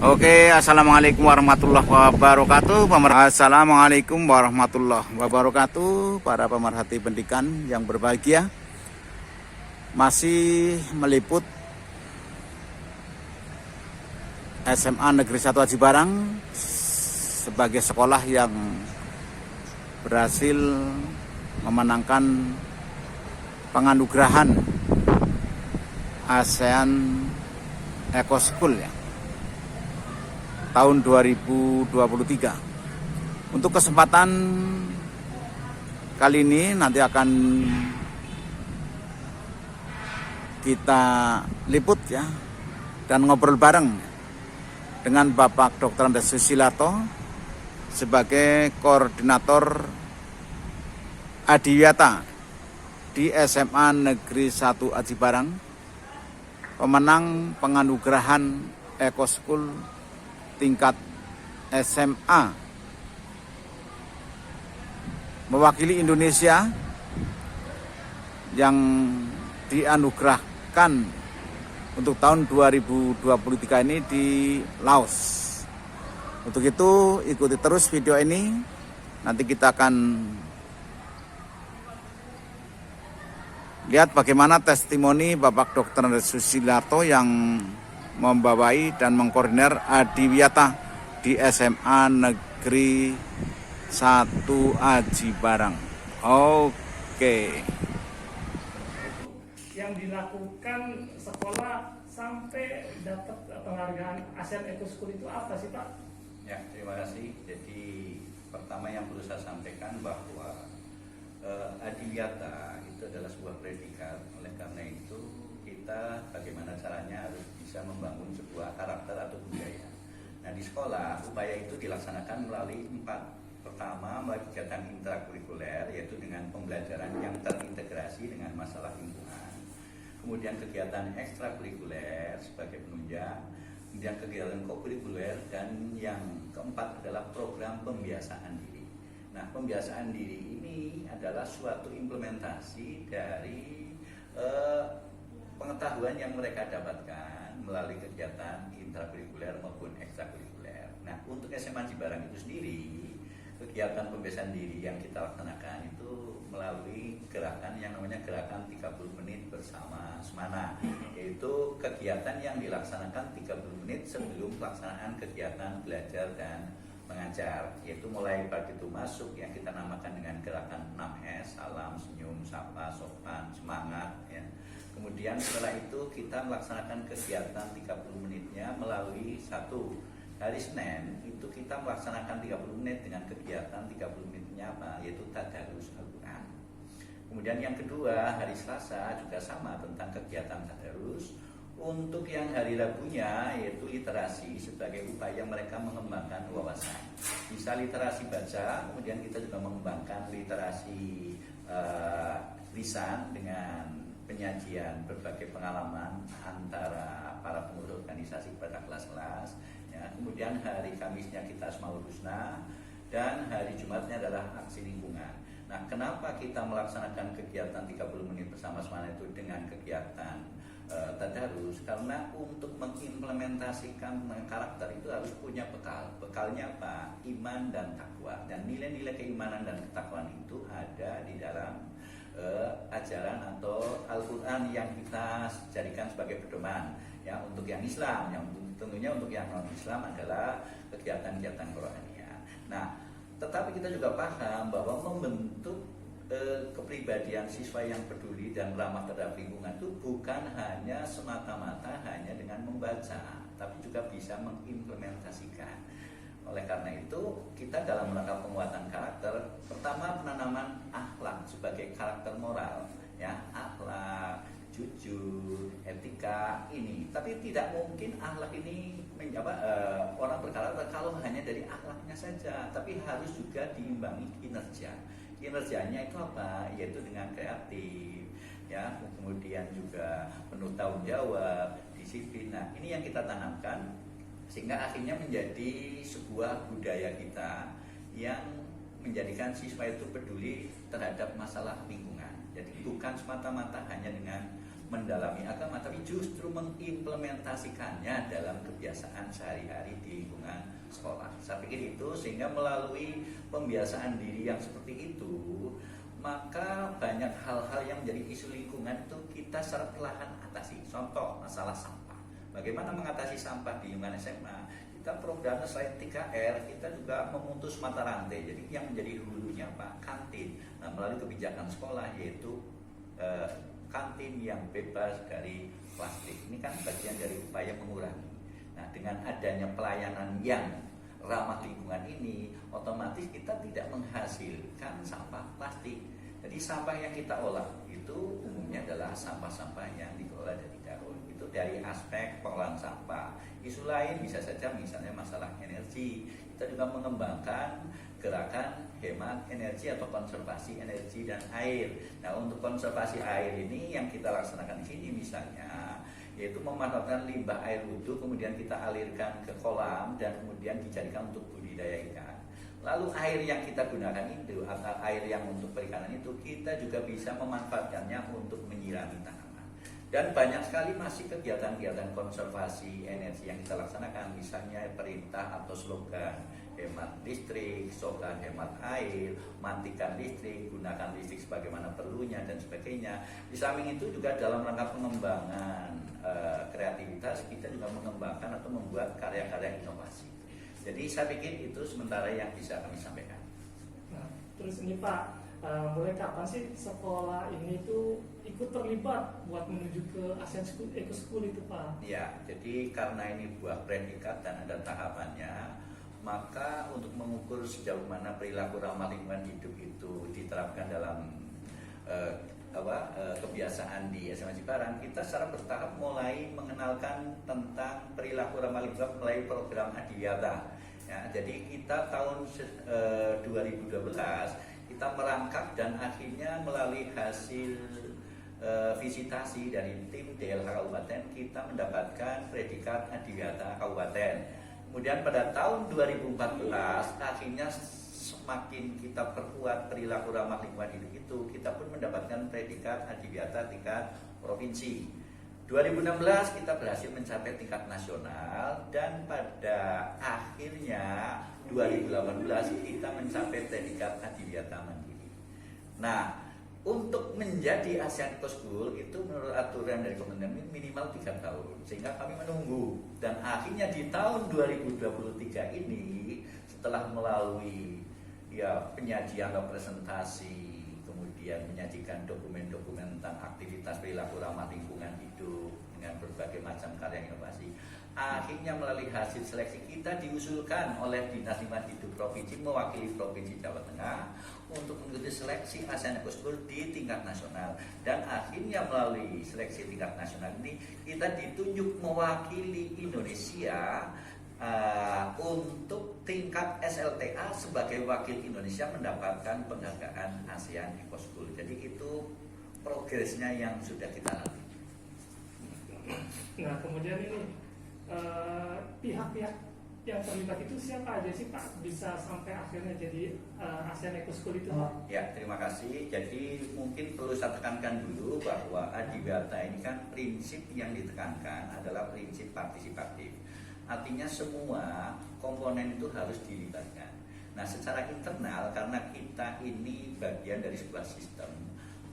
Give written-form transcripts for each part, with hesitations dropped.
Oke, assalamualaikum warahmatullahi wabarakatuh. Assalamualaikum warahmatullahi wabarakatuh. Para pemerhati pendidikan yang berbahagia, masih meliput SMA Negeri 1 Aji Barang sebagai sekolah yang berhasil memenangkan penganugerahan ASEAN Eco School ya, tahun 2023. Untuk kesempatan kali ini nanti akan kita liput ya dan ngobrol bareng dengan Bapak Dr. Andes Susilato sebagai koordinator Adiwiyata di SMA Negeri 1 Aji Barang, pemenang penganugerahan Eco School tingkat SMA mewakili Indonesia yang dianugerahkan untuk tahun 2023 ini di Laos. Untuk itu ikuti terus video ini, nanti kita akan lihat bagaimana testimoni Bapak Dr. Andes Susilato yang membawai dan mengkoordinir Adiwiyata di SMA Negeri 1 Aji Barang. Oke. Yang dilakukan sekolah sampai dapat penghargaan ASEAN Eco School itu apa sih Pak? Ya, terima kasih. Jadi pertama yang perlu saya sampaikan bahwa Adiwiyata itu adalah sebuah predikat. Oleh karena itu kita bagaimana caranya harus bisa membangun sebuah karakter atau budaya. Nah, di sekolah upaya itu dilaksanakan melalui 4. Pertama, melalui kegiatan intrakurikuler, yaitu dengan pembelajaran yang terintegrasi dengan masalah lingkungan. Kemudian kegiatan ekstrakurikuler sebagai penunjang, kemudian kegiatan kokurikuler, dan yang keempat adalah program pembiasaan diri. Nah, pembiasaan diri ini adalah suatu implementasi dari pengetahuan yang mereka dapatkan melalui kegiatan intrakurikuler maupun ekstrakurikuler. Nah, untuk SMA Aji Barang itu sendiri, kegiatan pembiasaan diri yang kita laksanakan itu melalui gerakan yang namanya gerakan 30 menit bersama Semana, yaitu kegiatan yang dilaksanakan 30 menit sebelum pelaksanaan kegiatan belajar dan mengajar, yaitu mulai begitu masuk yang kita namakan dengan gerakan 6S, salam, senyum, sapa, sopan, semangat ya. Kemudian setelah itu kita melaksanakan kegiatan 30 menitnya melalui satu hari Senin itu kita melaksanakan 30 menit dengan kegiatan 30 menitnya apa? Yaitu tadarus Al-Quran. Kemudian yang kedua hari Selasa juga sama tentang kegiatan tadarus. Untuk yang hari Rabunya yaitu literasi sebagai upaya mereka mengembangkan wawasan. Bisa literasi baca, kemudian kita juga mengembangkan literasi lisan dengan penyajian berbagai pengalaman antara para pengurus organisasi pada kelas-kelas ya. Kemudian hari Kamisnya kita Asmaul Husna dan hari Jumatnya adalah aksi lingkungan. Nah, kenapa kita melaksanakan kegiatan 30 menit bersama Semana itu dengan kegiatan tadarus? Karena untuk mengimplementasikan karakter itu harus punya bekal. Bekalnya apa? Iman dan takwa. Dan nilai-nilai keimanan dan ketakwaan itu ada di dalam ajaran atau Al-Quran yang kita jadikan sebagai pedoman ya. Untuk yang Islam, yang tentunya untuk yang non-Islam adalah kegiatan-kegiatan Qur'aniyah. Nah, tetapi kita juga paham bahwa membentuk kepribadian siswa yang peduli dan ramah terhadap lingkungan itu bukan hanya semata-mata hanya dengan membaca, tapi juga bisa mengimplementasikan. Oleh karena itu, kita dalam rangka penguatan karakter, pertama penanaman akhlak sebagai karakter moral, ya, akhlak, jujur, etika ini. Tapi tidak mungkin akhlak ini orang berkarakter kalau hanya dari akhlaknya saja, tapi harus juga diimbangi kinerja. Kinerjanya itu apa? Yaitu dengan kreatif, ya, kemudian juga penuh tanggung jawab, disiplin. Nah, ini yang kita tanamkan sehingga akhirnya menjadi sebuah budaya kita yang menjadikan siswa itu peduli terhadap masalah lingkungan. Jadi bukan semata-mata hanya dengan mendalami agama, tapi justru mengimplementasikannya dalam kebiasaan sehari-hari di lingkungan sekolah. Saya pikir itu, sehingga melalui pembiasaan diri yang seperti itu, maka banyak hal-hal yang menjadi isu lingkungan itu kita secara perlahan atasi. Contoh, masalah sampah. Bagaimana mengatasi sampah di lingkungan SMA? Kita programnya selain 3R, kita juga memutus mata rantai. Jadi yang menjadi hulunya Pak, kantin. Nah, melalui kebijakan sekolah yaitu kantin yang bebas dari plastik. Ini kan bagian dari upaya mengurangi. Nah, dengan adanya pelayanan yang ramah lingkungan ini, otomatis kita tidak menghasilkan sampah plastik. Jadi sampah yang kita olah itu umumnya adalah sampah-sampah yang dikelola dari daun. Itu dari aspek pengolahan sampah. Isu lain bisa saja misalnya masalah energi. Kita juga mengembangkan gerakan hemat energi atau konservasi energi dan air. Nah, untuk konservasi air ini yang kita laksanakan di sini misalnya, yaitu memanfaatkan limbah air wudhu, kemudian kita alirkan ke kolam dan kemudian dijadikan untuk budidaya ikan. Lalu air yang kita gunakan itu, atau air yang untuk perikanan itu, kita juga bisa memanfaatkannya untuk menyirami tanaman. Dan banyak sekali masih kegiatan-kegiatan konservasi energi yang kita laksanakan, misalnya perintah atau slogan hemat listrik, slogan hemat air, matikan listrik, gunakan listrik sebagaimana perlunya, dan sebagainya. Di samping itu juga dalam rangka pengembangan kreativitas, kita juga mengembangkan atau membuat karya-karya inovasi. Jadi saya pikir itu sementara yang bisa kami sampaikan. Nah, terus ini Pak, mulai kapan sih sekolah ini tuh ikut terlibat buat menuju ke ASEAN Eco School itu Pak? Ya, jadi karena ini buah predikat dan ada tahapannya, maka untuk mengukur sejauh mana perilaku ramah lingkungan hidup itu diterapkan dalam kebiasaan di SMA Cibarang, kita secara bertahap mulai mengenalkan tentang perilaku ramah lingkungan melalui program Adiwiyata. Ya, jadi kita tahun 2012 kita merangkap dan akhirnya melalui hasil visitasi dari tim DLH Kabupaten kita mendapatkan predikat Adiwiyata Kabupaten. Kemudian pada tahun 2014 akhirnya semakin kita perkuat perilaku ramah lingkungan hidup itu, kita pun mendapatkan predikat Adiwiyata tingkat provinsi. 2016 kita berhasil mencapai tingkat nasional, dan pada akhirnya 2018 kita mencapai predikat Adiwiyata mandiri. Nah, untuk menjadi ASEAN Eco School itu menurut aturan dari Kementerian minimal 3 tahun, sehingga kami menunggu, dan akhirnya di tahun 2023 ini setelah melalui penyajian atau presentasi, kemudian menyajikan dokumen-dokumen tentang aktivitas perilaku ramah lingkungan hidup dengan berbagai macam karya inovasi, akhirnya melalui hasil seleksi kita diusulkan oleh Dinas Lingkungan Hidup Provinsi mewakili Provinsi Jawa Tengah untuk mengikuti seleksi ASEAN Eco School di tingkat nasional. Dan akhirnya melalui seleksi tingkat nasional ini kita ditunjuk mewakili Indonesia untuk tingkat SLTA sebagai wakil Indonesia mendapatkan penghargaan ASEAN Eco School. Jadi itu progresnya yang sudah kita lalui. Nah, kemudian ini pihak-pihak yang terlibat itu siapa aja sih Pak bisa sampai akhirnya jadi ASEAN Eco School itu Pak? Ya, terima kasih. Jadi mungkin perlu saya tekankan dulu bahwa Adiwiyata ini kan prinsip yang ditekankan adalah prinsip partisipatif. Artinya semua komponen itu harus dilibatkan. Nah, secara internal karena kita ini bagian dari sebuah sistem,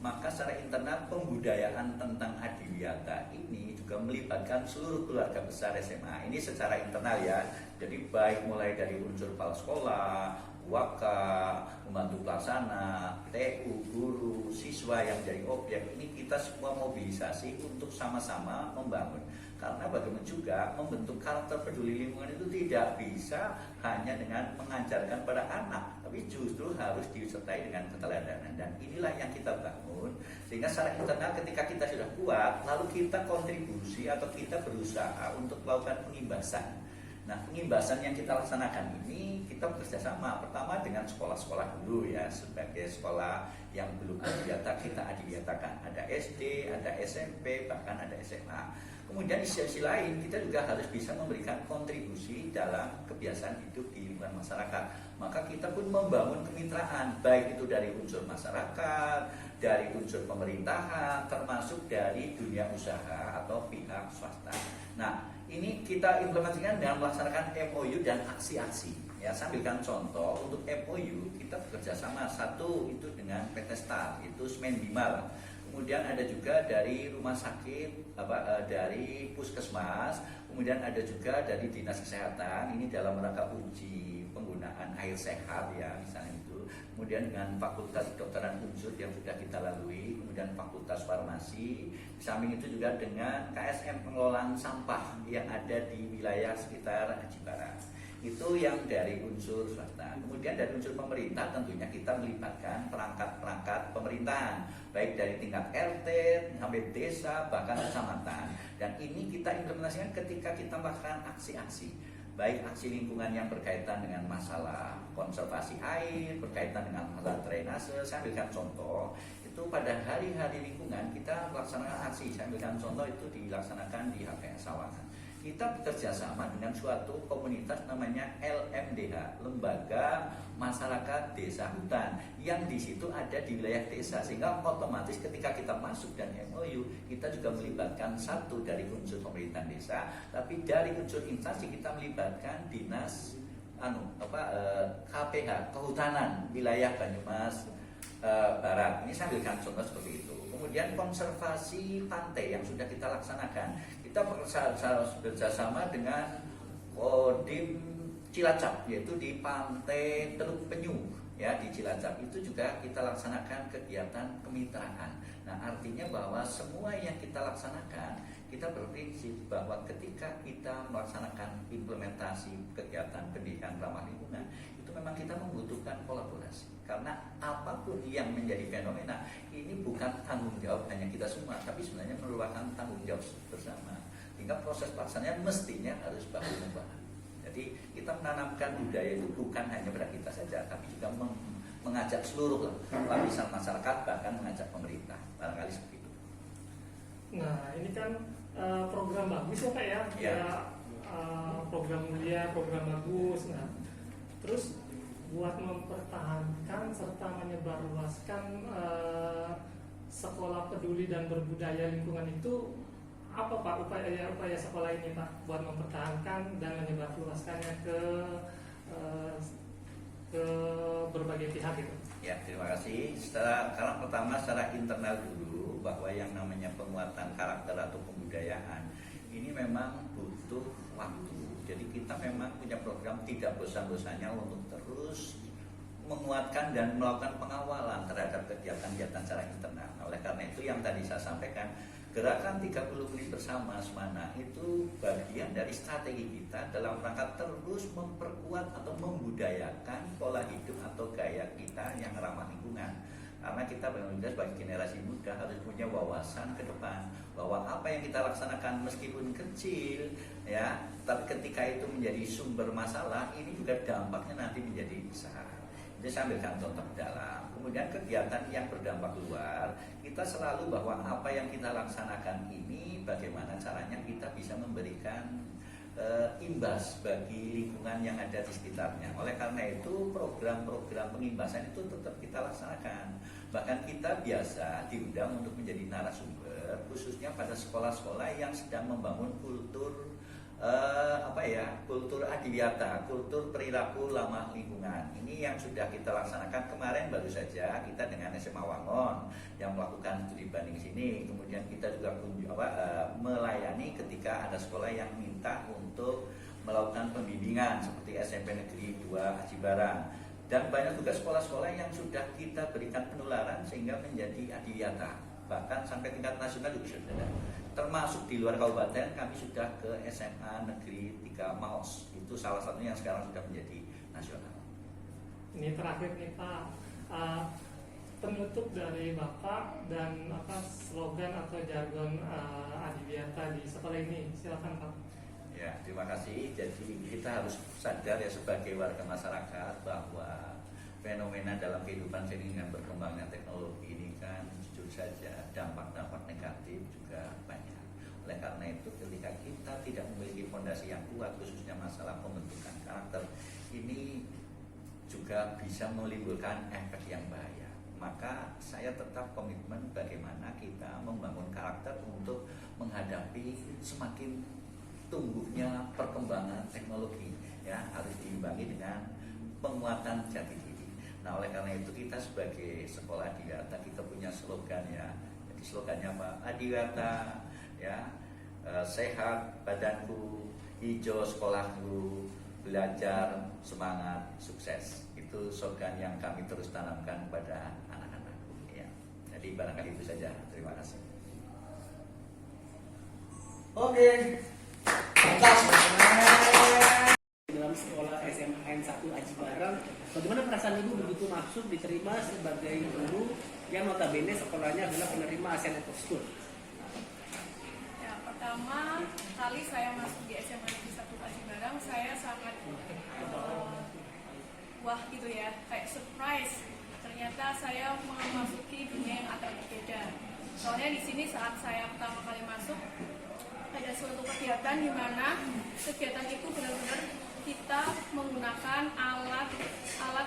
maka secara internal pembudayaan tentang Adiwiyata ini juga melibatkan seluruh keluarga besar SMA. Ini secara internal ya. Jadi baik mulai dari unsur kepala sekolah, waka, pembantu pelaksana, TU, guru, siswa yang jadi objek, ini kita semua mobilisasi untuk sama-sama membangun. Karena bagaimana juga membentuk karakter peduli lingkungan itu tidak bisa hanya dengan mengajarkan pada anak, tapi justru harus disertai dengan keteladanan. Dan inilah yang kita bangun, sehingga secara internal ketika kita sudah kuat, lalu kita kontribusi atau kita berusaha untuk melakukan pengimbasan. Nah, pengimbasan yang kita laksanakan ini kita bekerjasama pertama dengan sekolah-sekolah dulu ya, sebagai sekolah yang belum Adiwiyata kita adiwiyatakan. Ada SD, ada SMP, bahkan ada SMA. Kemudian di sisi lain kita juga harus bisa memberikan kontribusi dalam kebiasaan hidup di lingkungan masyarakat. Maka kita pun membangun kemitraan, baik itu dari unsur masyarakat, dari unsur pemerintahan, termasuk dari dunia usaha atau pihak swasta. Nah, ini kita implementasikan dengan melaksanakan MOU dan aksi-aksi. Ya, saya ambilkan contoh untuk MOU kita bekerja sama, satu itu dengan PT STAR, itu Semen Bimal. Kemudian ada juga dari rumah sakit, dari puskesmas, kemudian ada juga dari dinas kesehatan. Ini dalam rangka uji penggunaan air sehat ya, misalnya itu. Kemudian dengan fakultas kedokteran unsur yang sudah kita lalui, kemudian fakultas farmasi. Di samping itu juga dengan KSM pengelolaan sampah yang ada di wilayah sekitar Aji Barang. Itu yang dari unsur swasta. Kemudian dari unsur pemerintah tentunya kita melibatkan perangkat-perangkat pemerintahan, baik dari tingkat RT sampai desa bahkan kecamatan. Dan ini kita implementasikan ketika kita melakukan aksi-aksi, baik aksi lingkungan yang berkaitan dengan masalah konservasi air, berkaitan dengan masalah drainase. Saya ambilkan contoh, itu pada hari-hari lingkungan kita melaksanakan aksi. Saya ambilkan contoh itu dilaksanakan di HPS Sawangan. Kita bekerja sama dengan suatu komunitas namanya LMDH, Lembaga Masyarakat Desa Hutan, yang di situ ada di wilayah desa, sehingga otomatis ketika kita masuk dan MOU kita juga melibatkan satu dari unsur pemerintahan desa, tapi dari unsur instansi kita melibatkan dinas KPH Kehutanan wilayah Banyumas Barat. Ini saya ambilkan contoh seperti itu. Kemudian konservasi pantai yang sudah kita laksanakan, kita bekerjasama dengan Kodim Cilacap, yaitu di Pantai Teluk Penyu ya, di Cilacap itu juga kita laksanakan kegiatan kemitraan. Nah, artinya bahwa semua yang kita laksanakan, kita berprinsip bahwa ketika kita melaksanakan implementasi kegiatan pendidikan ramah lingkungan, itu memang kita membutuhkan kolaborasi. Karena apapun yang menjadi fenomena, ini bukan tanggung jawab hanya kita semua, tapi sebenarnya merupakan tanggung jawab bersama. Hingga proses pelaksanaannya mestinya harus bahu-membahu. Jadi kita menanamkan budaya itu bukan hanya pada kita saja, tapi juga mengajak seluruh lapisan masyarakat, bahkan mengajak pemerintah. Barangkali seperti itu. Nah, ini kan program bagus ya Pak ya, Ya. Program mulia, program bagus. Nah, terus buat mempertahankan serta menyebarluaskan sekolah peduli dan berbudaya lingkungan itu, apa Pak upaya sekolah ini Pak buat mempertahankan dan menyebarluaskannya ke berbagai pihak gitu? Ya, terima kasih. Kalau pertama secara internal dulu, bahwa yang namanya penguatan karakter atau kebudayaan ini memang butuh waktu. Jadi kita memang punya program tidak bosan-bosannya untuk terus menguatkan dan melakukan pengawalan terhadap kegiatan-kegiatan secara internal. Oleh karena itu yang tadi saya sampaikan, gerakan 30 menit bersama Semana itu bagian dari strategi kita dalam rangka terus memperkuat atau membudayakan pola hidup atau gaya kita yang ramah lingkungan. Karena kita benar-benar sebagai generasi muda harus punya wawasan ke depan bahwa apa yang kita laksanakan meskipun kecil ya, tapi ketika itu menjadi sumber masalah, ini juga dampaknya nanti menjadi besar. Jadi saya ambilkan contoh dalam. Kemudian kegiatan yang berdampak luar, kita selalu bahwa apa yang kita laksanakan ini bagaimana caranya kita bisa memberikan imbas bagi lingkungan yang ada di sekitarnya. Oleh karena itu program-program pengimbasan itu tetap kita laksanakan. Bahkan kita biasa diundang untuk menjadi narasumber khususnya pada sekolah-sekolah yang sedang membangun kultur kultur adiwiyata, kultur perilaku ramah lingkungan. Ini yang sudah kita laksanakan kemarin baru saja kita dengan SMA Wangon yang melakukan studi banding sini. Kemudian kita juga melayani ketika ada sekolah yang minta untuk melakukan pembimbingan seperti SMP Negeri 2 Aji Barang. Dan banyak juga sekolah-sekolah yang sudah kita berikan penularan sehingga menjadi adiwiyata. Bahkan sampai tingkat nasional juga sudah ada. Termasuk di luar kabupaten kami sudah ke SMA Negeri 3 Maos. Itu salah satunya yang sekarang sudah menjadi nasional. Ini terakhir nih Pak, penutup dari Bapak dan slogan atau jargon adiwiyata di sekolah ini, silakan Pak. Ya, terima kasih. Jadi kita harus sadar ya sebagai warga masyarakat bahwa fenomena dalam kehidupan seiring dengan berkembangnya teknologi ini kan jujur saja dampak-dampak negatif juga banyak. Oleh karena itu ketika kita tidak memiliki fondasi yang kuat khususnya masalah pembentukan karakter, ini juga bisa menimbulkan efek yang bahaya. Maka saya tetap komitmen bagaimana kita membangun karakter untuk menghadapi semakin tumbuhnya perkembangan teknologi, ya harus diimbangi dengan penguatan jati diri. Nah, oleh karena itu kita sebagai sekolah Adiwiyata kita punya slogan ya. Jadi slogannya apa? Adiwiyata ya, sehat badanku, hijau sekolahku, belajar semangat sukses. Itu slogan yang kami terus tanamkan kepada anak-anak ya. Jadi barangkali itu saja. Terima kasih. Oke. Dalam sekolah SMA N1 Aji Barang, bagaimana perasaan Ibu begitu masuk diterima sebagai guru yang notabene sekolahnya adalah penerima ASEAN Eco School? Ya, pertama kali saya masuk di SMA Negeri 1 Aji Barang, saya sangat wah gitu ya, kayak surprise. Ternyata saya memasuki dunia yang agak berbeda. Soalnya di sini saat saya pertama kali masuk, ada suatu kegiatan di mana kegiatan itu benar-benar kita menggunakan alat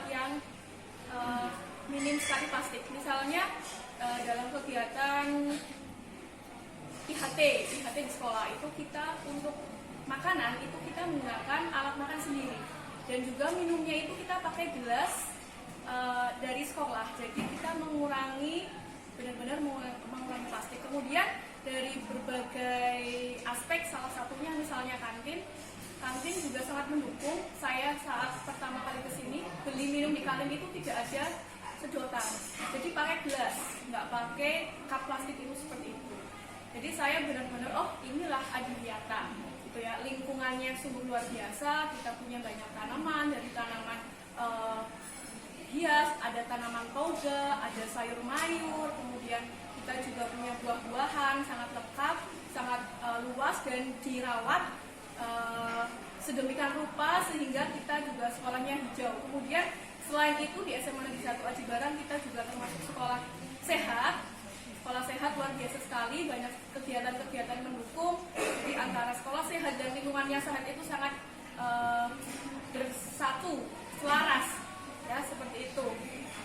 yang minim sekali plastik. Misalnya dalam kegiatan IHT di sekolah itu kita untuk makanan itu kita menggunakan alat makan sendiri, dan juga minumnya itu kita pakai gelas dari sekolah. Jadi kita benar-benar mengurangi plastik. Kemudian dari berbagai aspek, salah satunya misalnya kantin juga sangat mendukung. Saya saat pertama kali kesini beli minum di kantin itu tidak ada sedotan, jadi pakai gelas, nggak pakai cup plastik itu seperti itu. Jadi saya benar-benar inilah Adiwiyata gitu ya, lingkungannya sungguh luar biasa. Kita punya banyak tanaman, dari tanaman hias, ada tanaman toga, ada sayur mayur, kemudian kita juga punya buah-buahan sangat lengkap, sangat luas dan dirawat sedemikian rupa sehingga kita juga sekolahnya hijau. Kemudian selain itu di SMA Negeri 1 Aji Barang kita juga termasuk sekolah sehat. Sekolah sehat luar biasa sekali, banyak kegiatan-kegiatan mendukung. Jadi antara sekolah sehat dan lingkungannya sehat itu sangat bersatu, selaras ya, seperti itu.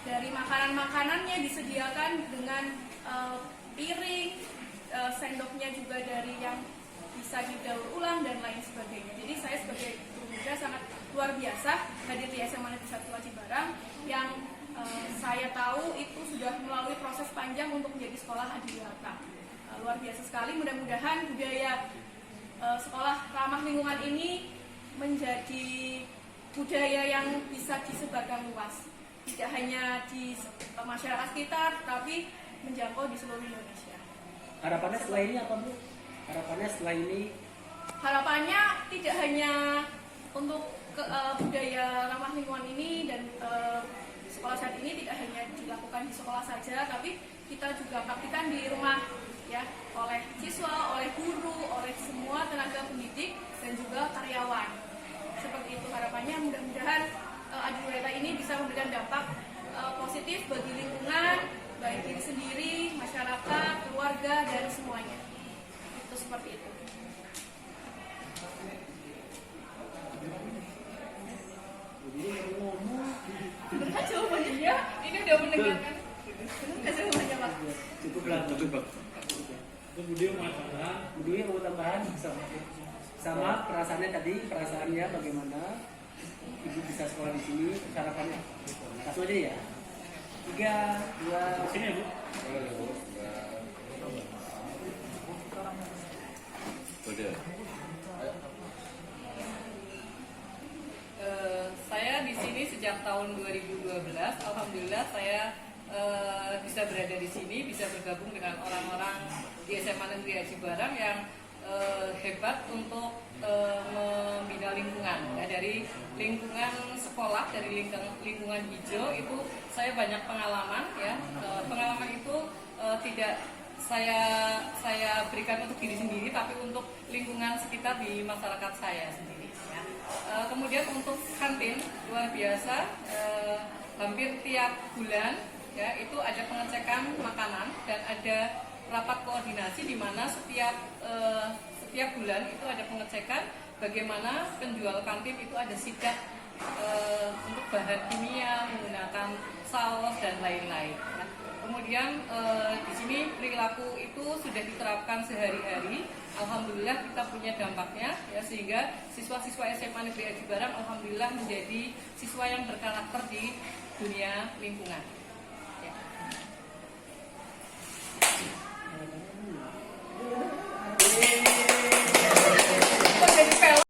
Dari makanan-makanannya disediakan dengan piring, sendoknya juga dari yang bisa didaur ulang dan lain sebagainya. Jadi saya sebagai guru muda sangat luar biasa hadir di SMA Negeri 1 Aji Barang yang saya tahu itu sudah melalui proses panjang untuk menjadi sekolah Adiwiyata. Luar biasa sekali. Mudah-mudahan budaya sekolah ramah lingkungan ini menjadi budaya yang bisa disebarkan luas, tidak hanya di masyarakat sekitar, tapi menjangkau di seluruh Indonesia. Harapannya setelah ini apa, Bu? Harapannya setelah ini? Harapannya tidak hanya untuk budaya ramah lingkungan ini dan sekolah saat ini tidak hanya dilakukan di sekolah saja, tapi kita juga praktikkan di rumah ya, oleh siswa, oleh guru, oleh semua tenaga pendidik dan juga karyawan. Seperti itu harapannya. Mudah-mudahan Adiwiyata ini bisa memberikan dampak positif bagi lingkungan, baik diri sendiri, masyarakat, keluarga, dan semuanya. Itu seperti itu. Benar kan jawabannya? Ya, ini udah mendengarkan. Benar kan jawabannya, Pak? Cukup lah. Budi mau tambahan sama perasaannya tadi, perasaannya bagaimana Ibu bisa sekolah di sini, harapannya. Langsung aja ya. 3, 2, sini ya, Bu. Saya di sini sejak tahun 2012. Alhamdulillah saya bisa berada di sini, bisa bergabung dengan orang-orang di SMA Negeri Aji Barang yang hebat untuk membina lingkungan. Ya, dari lingkungan sekolah, dari lingkungan hijau itu saya banyak pengalaman. Ya, pengalaman itu tidak saya berikan untuk diri sendiri, tapi untuk lingkungan sekitar di masyarakat saya sendiri. Ya. Kemudian untuk kantin luar biasa, hampir tiap bulan ya itu ada pengecekan makanan dan ada rapat koordinasi di mana setiap bulan itu ada pengecekan bagaimana penjual kantin itu ada sidak untuk bahan kimia, menggunakan saus dan lain-lain. Nah, kemudian di sini perilaku itu sudah diterapkan sehari-hari. Alhamdulillah kita punya dampaknya ya, sehingga siswa-siswa SMA Negeri Aji Barang alhamdulillah menjadi siswa yang berkarakter di dunia lingkungan.